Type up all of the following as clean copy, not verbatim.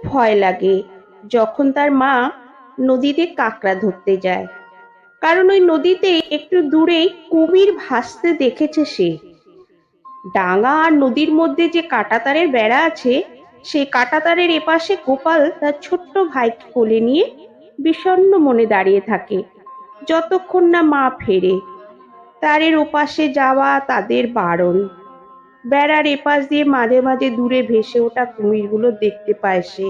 ভয় লাগে যখন তার মা নদীতে কাঁকড়া ধরতে যায়, কারণ ওই নদীতে একটু দূরেই কুমির ভাসতে দেখেছে সে। ডাঙা আর নদীর মধ্যে যে কাঁটাতারের বেড়া আছে, সেই কাঁটাতারের এপাশে গোপাল তার ছোট্ট ভাইকে কোলে নিয়ে বিষণ্ণ মনে দাঁড়িয়ে থাকে যতক্ষণ না মা ফেরে। তারের ওপাশে যাওয়া তাদের বারণ। বেড়ার এপাশ দিয়ে মাঝে মাঝে দূরে ভেসে ওঠা কুমিরগুলো দেখতে পায় সে।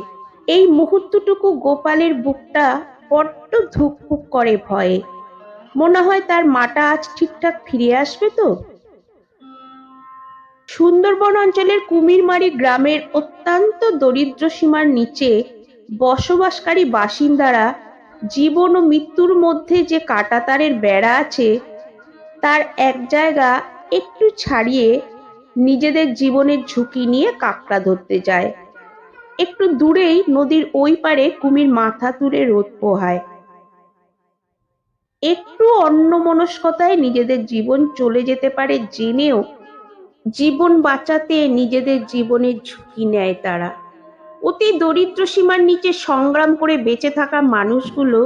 এই মুহূর্তটুকু গোপালের বুকটা বড্ড ধুকপুক করে ভয়ে। মনে হয় তার মাটা আজ ঠিকঠাক ফিরে আসবে তো। সুন্দরবন অঞ্চলের কুমিরমারি গ্রামের অত্যন্ত দরিদ্র সীমার নিচে বসবাসকারী বাসিন্দারা জীবন ও মৃত্যুর মধ্যে যে কাঁটাতারের বেড়া আছে, তার এক জায়গা একটু ছাড়িয়ে নিজেদের জীবনের ঝুঁকি নিয়ে কাঁকড়া ধরতে যায়। একটু দূরেই নদীর ওই পারে কুমির মাথা তুলে রোদ পোহায়। একটু অন্যমনস্কতায় নিজেদের জীবন চলে যেতে পারে জেনেও জীবন বাঁচাতে নিজেদের জীবনের ঝুঁকি নেয় তারা। অতি দরিদ্র সীমার নিচে সংগ্রাম করে বেঁচে থাকা মানুষগুলো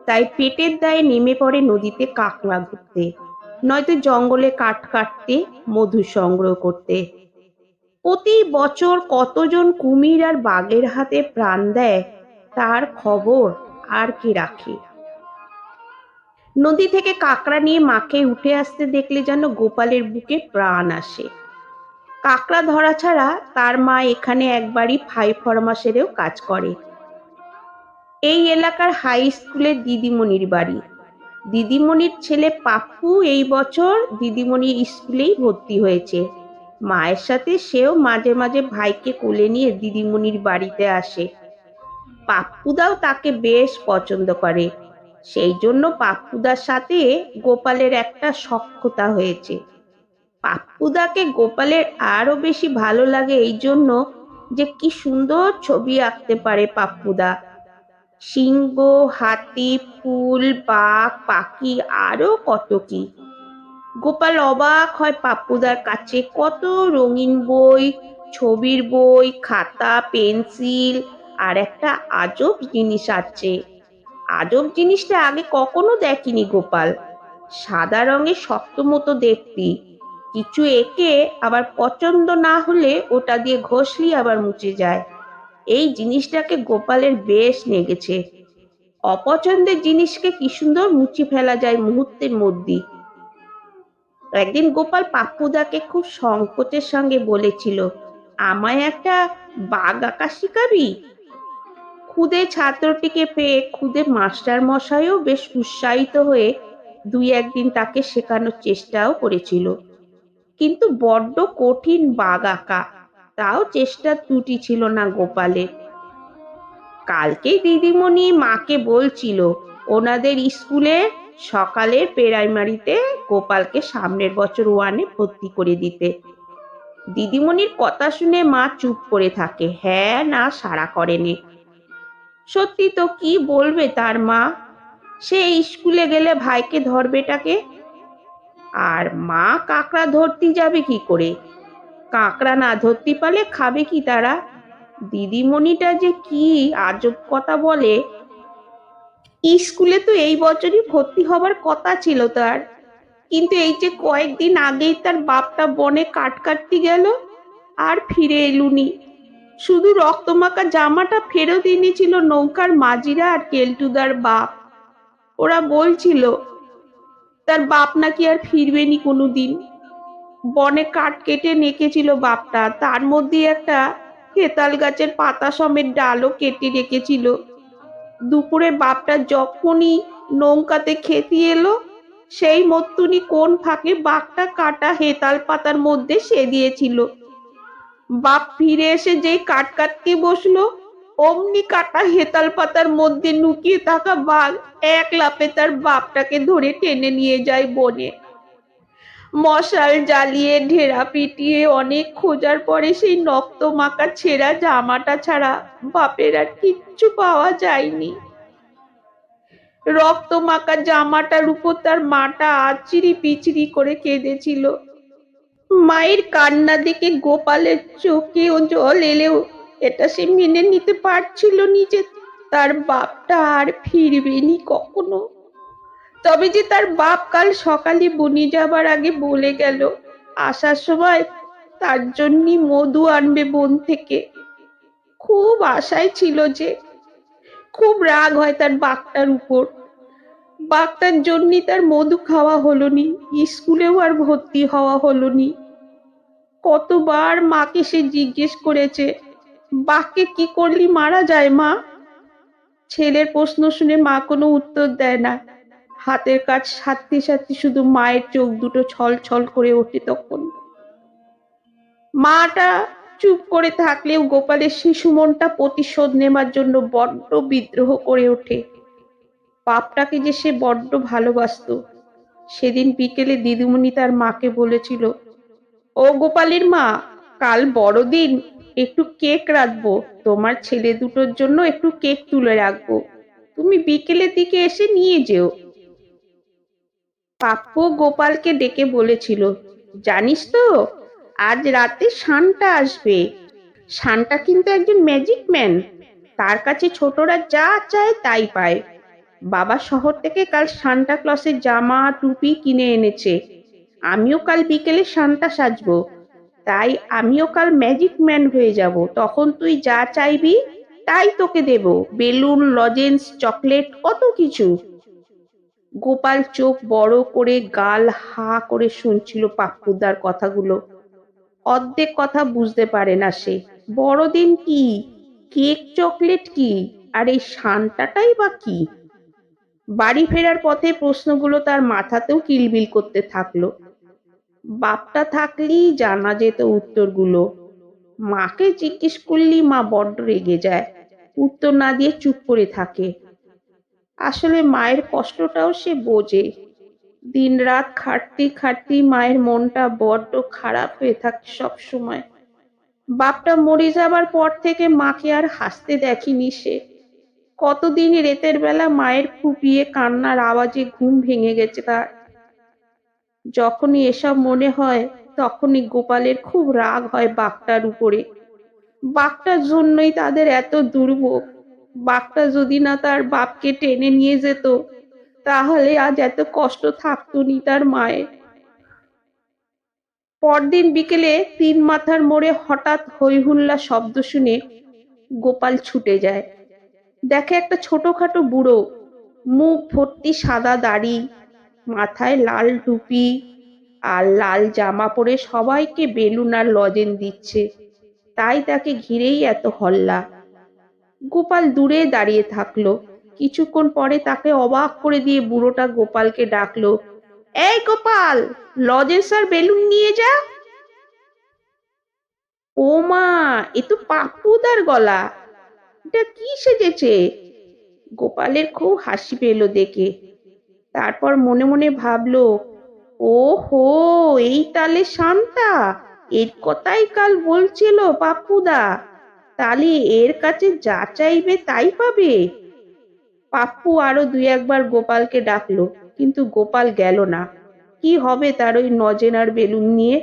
তাই পেটের দায়ে নেমে পড়ে নদীতে কাঁকড়া ধরতে, নয়তো জঙ্গলে কাঠ কাটতে, মধু সংগ্রহ করতে। প্রতি বছর কতজন কুমির আর বাঘের হাতে প্রাণ দেয় তার খবর আর কে রাখে। নদী থেকে কাঁকড়া নিয়ে মাকে উঠে আসতে দেখলে যেন গোপালের বুকে প্রাণ আসে। কাঁকড়া ধরা ছাড়া তার মা এখানে একবারই ফাই ফরমাসেরও কাজ করে। এই এলাকার হাই স্কুলের দিদিমণির বাড়ি। দিদিমণির ছেলে পাপ্পু এই বছর দিদিমণির স্কুলেই ভর্তি হয়েছে। মায়ের সাথে সেও মাঝে মাঝে ভাইকে কোলে নিয়ে দিদিমণির বাড়িতে আসে। পাপ্পুদাও তাকে বেশ পছন্দ করে, সেই জন্য পাপ্পুদার সাথে গোপালের একটা সখ্যতা হয়েছে। পাপ্পুদাকে গোপালের আরো বেশি ভালো লাগে এই জন্য যে কি সুন্দর ছবি আঁকতে পারে পাপ্পুদা। সিংহ, হাতি, ফুল, বাঘ, পাখি আরো কত কি। গোপাল অবাক হয় পাপ্পুদার কাছে কত রঙিন বই, ছবির বই, খাতা, পেন্সিল আর একটা আজব জিনিস আছে। আজব জিনিসটা আগে কখনো দেখেনি গোপাল। সাদা রঙের শক্ত মতো দেখতি, কিছু এঁকে আবার পছন্দ না হলে ওটা দিয়ে ঘষলি আবার মুছে যায়। এই জিনিসটাকে গোপালের বেশ লেগেছে। অপছন্দের জিনিসকে কি সুন্দর মুছে ফেলা যায় মুহূর্তের মধ্যে। একদিন গোপাল পাপ্পুদাকে খুব সংকোচের সঙ্গে বলেছিল, আমায় একটা বাঘ আঁকা শিখাবি? খুদে ছাত্রটিকে পেয়ে খুদে মাস্টার মশাইও বেশ উৎসাহিত হয়ে দুই একদিন তাকে শেখানোর চেষ্টাও করেছিল, কিন্তু বড্ড কঠিন বাঘ আঁকা, তাও চেষ্টার ত্রুটি ছিল না গোপালের। কালকেই দিদিমণি মাকে বলছিল ওনাদের স্কুলে সকালের প্রাইমারিতে গোপালকে সামনের বছর ওয়ানে ভর্তি করে দিতে। দিদিমণির কথা শুনে মা চুপ করে থাকে, হ্যাঁ না সাড়া করেনি। সত্যি তো কি বলবে তার মা, সে স্কুলে গেলে ভাইকে ধরবেটাকে, আর মা কাঁকড়া ধরতে যাবে কি করে? কাঁকড়া না ধরতে পারলে খাবে কি তারা? দিদিমণিটা যে কি আজব কথা বলে। স্কুলে তো এই বছরই ভর্তি হবার কথা ছিল তার, কিন্তু এই যে কয়েকদিন আগেই তার বাপটা বনে কাঠ কাটতে গেল, আর ফিরে এলুনি। শুধু রক্তমাখা জামাটা ফেরত এনেছিল নৌকার মাঝিরা আর কেলটুদার বাপ। ওরা বলছিল তার বাপ নাকি আর ফিরবেনি কোনোদিন। বনে কাঠ কেটে নেকেছিল বাপটা, তার মধ্যে একটা হেতাল গাছের পাতা সমেত ডালও কেটে রেখেছিল। দুপুরে বাপটা যখনই নৌকাতে খেতে এলো, সেই মত্তুনি কোন ফাঁকে বাঘটা কাটা হেতাল পাতার মধ্যে সে দিয়েছিল। বাপ ফিরে এসে যেই কাঠ কাটতে বসলো, অমনি কাটা হেতাল পাতার মধ্যে লুকিয়ে থাকা বাঘ এক লাফে তার বাপটাকে ধরে টেনে নিয়ে যায় বনে। মশাল জ্বালিয়ে ঢেরা পিটিয়ে অনেক খোঁজার পরে সেই নক্ত মাখা ছেঁড়া জামাটা ছাড়া বাপের আর কিচ্ছু পাওয়া যায়নি। রক্ত মাখা জামাটার উপর তার মাটা আচিরি পিচিরি করে কেঁদেছিল। মায়ের কান্না দেখে গোপালের চোখেও জল এলেও এটা সে মেনে নিতে পারছিল নি যে তার বাপটা আর ফিরবেনি কখনো। তবে যে তার বাপ কাল সকালে বনে যাবার আগে বলে গেল আসার সময় তার জন্যই মধু আনবে বন থেকে। খুব আশায় ছিল যে, খুব রাগ হয় তার বাপটার উপর। বাপটার জন্যই তার মধু খাওয়া হলো নি, স্কুলেও আর ভর্তি হওয়া হলো নি। কতবার মাকে সে জিজ্ঞেস করেছে, বাপকে কি করলি মারা যায় মা? ছেলের প্রশ্ন শুনে মা কোনো উত্তর দেয় না। হাতের কাজ সারতে সারতে শুধু মায়ের চোখ দুটো ছল ছল করে ওঠে তখন। মাটা চুপ করে থাকলেও গোপালের শিশু মনটা প্রতিশোধ নেবার জন্য বড্ড বিদ্রোহ করে ওঠে। বাপটাকে যে সে বড্ড ভালোবাসতো। সেদিন বিকেলে দিদিমণি তার মাকে বলেছিল, ও গোপালের মা, কাল বড়দিন, একটু কেক রাখবো, তোমার ছেলে দুটোর জন্য একটু কেক তুলে রাখবো, তুমি বিকেলের দিকে এসে নিয়ে যেও। পাপ্পু গোপালকে ডেকে বলেছিল, জানিস তো আজ রাতে সান্টা আসবে। সান্টা কিন্তু একজন ম্যাজিক ম্যান, তার কাছে ছোটরা যা চায় তাই পায়। বাবা শহর থেকে কাল সান্টা ক্লসের জামা টুপি কিনে এনেছে। আমিও কাল বিকেলে সান্টা সাজবো, তাই আমিও কাল ম্যাজিক ম্যান হয়ে যাব। তখন তুই যা চাইবি তাই তোকে দেব, বেলুন, লজেন্স, চকলেট, কত কিছু। গোপাল চোখ বড় করে গাল হা করে শুনছিল পাপ্পুদার কথাগুলো। অর্ধেক কথা বুঝতে পারে না সে। বড়দিন কি, কেক চকলেট কি, আর এই সান্টাটাই বা কি? বাড়ি ফেরার পথে প্রশ্নগুলো তার মাথাতেও কিলবিল করতে থাকলো। বাপটা থাকলেই জানা যেত উত্তরগুলো। মাকে জিজ্ঞেস করলেই মা বড্ড রেগে যায়, উত্তর না দিয়ে চুপ করে থাকে। আসলে মায়ের কষ্টটাও সে বোঝে। দিনরাত খাটতে খাটতে মায়ের মনটা বড্ড খারাপ হয়ে থাকে সব সময়। বাপটা মরে যাবার পর থেকে মাকে আর হাসতে দেখেনি সে। কতদিন রাতের বেলা মায়ের ফুঁপিয়ে কান্নার আওয়াজে ঘুম ভেঙে গেছে তার। যখনই এসব মনে হয় তখনই গোপালের খুব রাগ হয় বাঘটার উপরে। বাঘটার জন্যই তাদের এত দুর্ভোগ। বাঘটা যদি না তার বাপকে টেনে নিয়ে যেত তাহলে আজ এত কষ্ট থাকতো নি তার মায়ের। পরদিন বিকেলে তিন মাথার মোড়ে হঠাৎ হই হুল্লা শব্দ শুনে গোপাল ছুটে যায়। দেখে একটা ছোটখাটো বুড়ো, মুখ ভর্তি সাদা দাড়ি, মাথায় লাল টুপি আর লাল জামা পরে সবাইকে বেলুন আর লজেন দিচ্ছে। তাই তাকে ঘিরেই এত হল্লা। গোপাল দূরে দাঁড়িয়ে থাকলো। কিছুক্ষণ পরে তাকে অবাক করে দিয়ে বুড়োটা গোপালকে ডাকলো, এই গোপাল, লজেন্স আর বেলুন নিয়ে যা। ও মা, এ তো পাপ্পুদার গলা, এটা কি সেজেছে? গোপালের খুব হাসি পেল দেখে। তারপর মনে মনে ভাবলো, ও হো, এই তালে শান্তা, এর কথাই কাল বলছিল পাপ্পুদা। তাহলে এর কাছে যা চাইবে তাই পাবে। পাপ্পু আরো দুই একবার গোপালকে ডাকলো, কিন্তু গোপাল গেল না। কি হবে তার ওই নজেন আর বেলুন নিয়ে?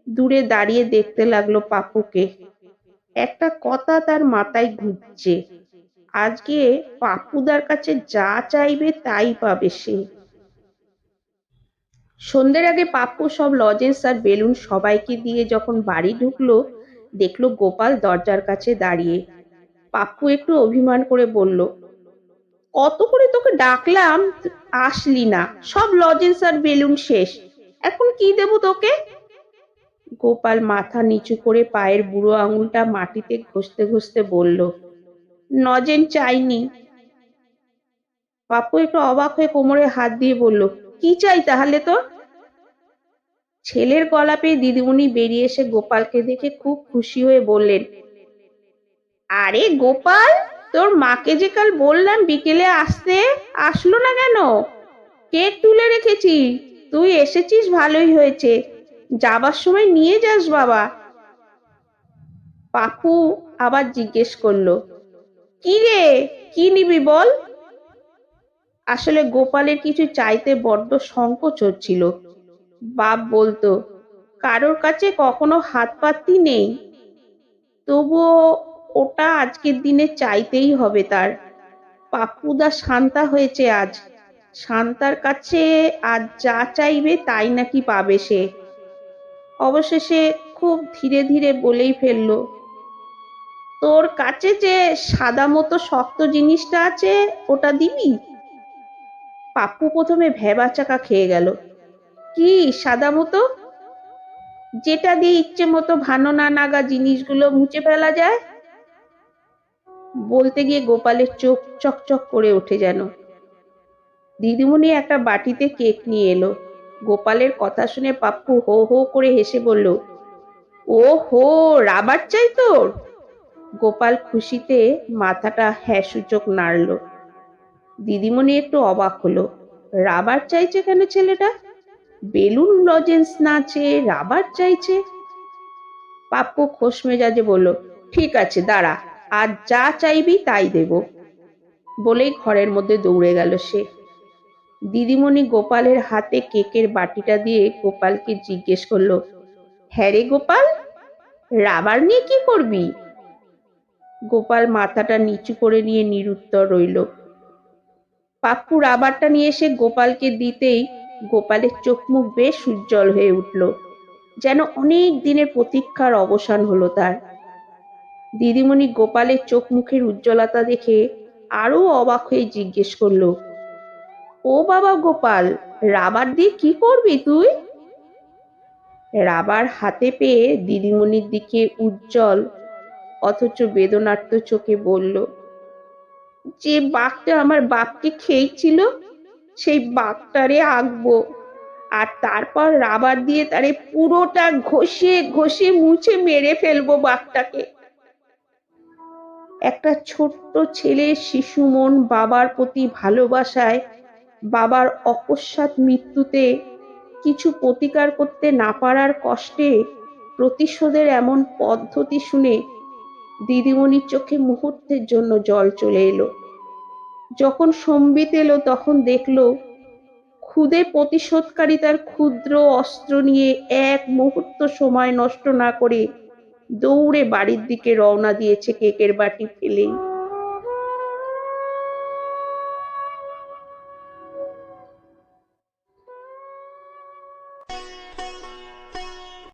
দূরে দাঁড়িয়ে দেখতে লাগলো পাপ্পুকে। একটা কথা তার মাথায় ঘুরছে, আজকে পাপ্পুদার কাছে যা চাইবে তাই পাবে সে। সন্ধ্যের আগে পাপ্পু সব লজেন্স আর বেলুন সবাইকে দিয়ে যখন বাড়ি ঢুকলো, দেখলো গোপাল দরজার কাছে দাঁড়িয়ে। পাপ্পু একটু অভিমান করে বলল, কত করে তোকে ডাকলাম, আসলি না, সব লজেন্স আর বেলুন শেষ, এখন কি দেব তোকে? গোপাল মাথা নিচু করে পায়ের বুড়ো আঙুলটা মাটিতে ঘষতে ঘষতে বলল, নজেন চাইনি। পাপ্পু একটু অবাক হয়ে কোমরে হাত দিয়ে বলল, কি চাই তাহলে তোর? ছেলের গলা পেয়ে দিদিমণি বেরিয়ে এসে গোপালকে দেখে খুব খুশি হয়ে বললেন, আরে গোপাল, তোর মাকে যে কাল বললাম বিকেলে আসতে, আসলো না কেন? কেক তুলে রেখেছি, তুই এসেছিস ভালোই হয়েছে, যাবার সময় নিয়ে যাস বাবা। পাপ্পু আবার জিজ্ঞেস করলো, কি রে, কি নিবি বল? আসলে গোপালের কিছু চাইতে বড্ড সংকোচ হচ্ছিল। বাপ বলতো, কারোর কাছে কখনো হাত পাততি নেই, তবুও ওটা আজকের দিনে চাইতেই হবে তার। পাপ্পুদা শান্তা হয়েছে আজ। শান্তার কাছে আজ যা চাইবে তাই নাকি পাবে সে। অবশেষে খুব ধীরে ধীরে বলেই ফেলল, তোর কাছে যে সাদা মতো শক্ত জিনিসটা আছে ওটা দিবি? পাপ্পু প্রথমে ভ্যাবাচাকা খেয়ে গেল। কি সাদা মতো? যেটা দিয়ে ইচ্ছে মতো ভালো না নাগা জিনিসগুলো মুছে ফেলা যায়। বলতে গিয়ে গোপালের চোখ চকচক করে ওঠে যেন। দিদিমণি একটা বাটিতে কেক নিয়ে এলো। গোপালের কথা শুনে পাপ্পু হো হো করে হেসে বলল, ও হো, রাবার চাই তোর? গোপাল খুশিতে মাথাটা হ্যাঁ সূচক নাড়ল। দিদিমণি একটু অবাক হলো। রাবার চাইছে কেন ছেলেটা? বেলুন লজেন্স না চেয়ে রাবার চাইছে? পাপ্পু খোশ মেজাজে বলল, ঠিক আছে দাঁড়া, আজ যা চাইবি তাই দেব। বলেই ঘরের মধ্যে দৌড়ে গেল সে। দিদিমণি গোপালের হাতে কেকের বাটিটা দিয়ে গোপালকে জিজ্ঞেস করলো, হ্যাঁ রে গোপাল, রাবার নিয়ে কি করবি? গোপাল মাথাটা নিচু করে নিয়ে নিরুত্তর রইল। পাপ্পু রাবারটা নিয়ে এসে গোপালকে দিতেই গোপালের চোখ মুখ বেশ উজ্জ্বল হয়ে উঠল, যেন অনেক দিনের প্রতীক্ষার অবসান হলো তার। দিদিমণি গোপালের চোখ মুখের উজ্জ্বলতা দেখে আরো অবাক হয়ে জিজ্ঞেস করলো, ও বাবা গোপাল, রাবার দিয়ে কি করবি তুই? রাবার হাতে পেয়ে দিদিমণির দিকে উজ্জ্বল অথচ বেদনার্ত চোখে বলল, যে বাঘটা আমার বাপকে খেয়েছিল সেই বাঘটারে আঁকবো, আর তারপর রাবার দিয়ে তারে পুরোটা ঘষে ঘষে মুছে মেরে ফেলবো বাঘটাকে। একটা ছোট্ট ছেলের শিশু মন বাবার প্রতি ভালোবাসায়, বাবার অকস্মাৎ মৃত্যুতে কিছু প্রতিকার করতে না পারার কষ্টে প্রতিশোধের এমন পদ্ধতি শুনে দিদিমণির চোখে মুহূর্তের জন্য জল চলে এলো। যখন সম্বিত এলো তখন দেখলো খুদে প্রতিশোধকারী তার ক্ষুদ্র অস্ত্র নিয়ে এক মুহূর্ত সময় নষ্ট না করে দৌড়ে বাড়ির দিকে রওনা দিয়েছে কেকের বাটি ফেলেই।